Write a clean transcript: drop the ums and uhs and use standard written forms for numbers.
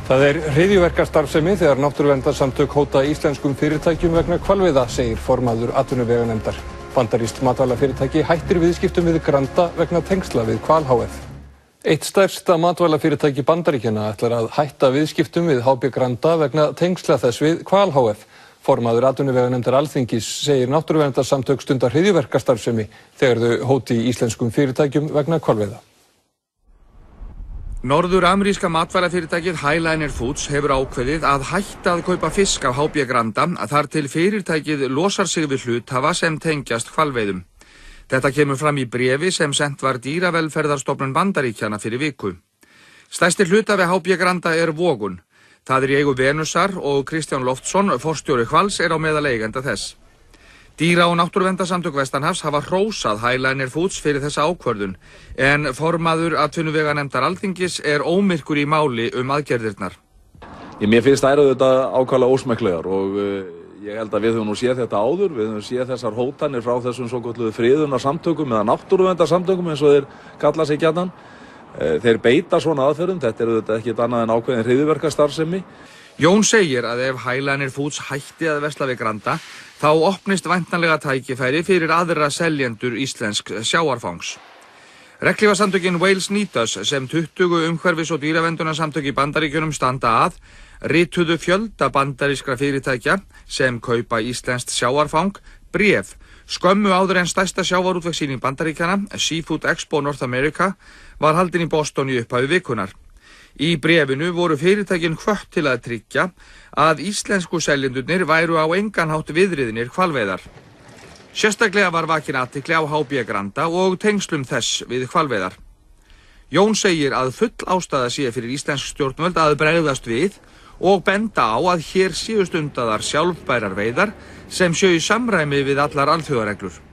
Það hryðjuverkastarfsemi þegar náttúruverndarsamtök hóta íslenskum fyrirtækjum vegna hvalveiða, segir formaður atvinnuveganefndar. Bandarískt matvælafyrirtæki hættir viðskiptum við Granda vegna tengsla við Hval hf. Eitt stærsta matvælafyrirtæki Bandaríkjanna ætlar að hætta viðskiptum við HB Granda vegna tengsla þess við Hval hf. Formaður atvinnuveganefndar Alþingis segir náttúruverndarsamtök stunda hryðjuverkastarfsemi þegar þau hóti íslenskum fyrirtækjum vegna hvalveiða. Norður-ameríska matvælafyrirtækið Highliner Foods hefur ákveðið að hætta að kaupa fisk af HB Granda þar til fyrirtækið losar sig við hluthafa sem tengjast hvalveiðum. Þetta kemur fram í bréfi sem sent var Dýravelferðarstofnun Bandaríkjanna fyrir viku. Stærsti hluthafi HB Granda Vogun. Það í eigu Venusar og Kristján Loftsson, forstjóri Hvals, á meðal eigenda þess. Dýra- og náttúruverndarsamtök Vestanhafs hafa hrósað Highliner Foods fyrir þessa ákvörðun, en formaður atvinnuveganefndar Alþingis ómyrkur í máli aðgerðirnar. Mér finnst þær auðvitað ákaflega ósmekklegar og ég held að við höfum nú séð þetta áður, við höfum séð þessar hótanir frá þessum svokölluðu friðunarsamtökum eða náttúruverndarsamtökum eins og þeir kalla sig gjarnan. Þeir beita svona aðferðum, þetta auðvitað ekkert annað en ákveðin hryðjuverkastarfsemi. Jón segir að ef Highliner Foods hætti að versla við Granda, þá opnist væntanlega tækifæri fyrir aðra seljendur íslensk sjávarfangs. Regnhlífasamtökin Wales Need Us, sem 20 umhverfis- og dýraverndarsamtök í Bandaríkjunum standa að, rituðu fjölda bandarískra fyrirtækja sem kaupa íslenskt sjávarfang bréf skömmu áður en stærsta sjávarútvegssýning Bandaríkjanna, Seafood Expo North America, var haldin í Boston í upphafi vikunnar. Í bréfinu voru fyrirtækin hvött til að tryggja að íslensku seljendurnir væru á engan hátt viðriðnir hvalveiðar. Sérstaklega var vakin athygli á HB Granda og tengslum þess við hvalveiðar. Jón segir að full ástæða sé fyrir íslensk stjórnvöld að bregðast við og benda á að hér séu stundaðar sjálfbærar veiðar sem séu í samræmi við allar alþjóðareglur.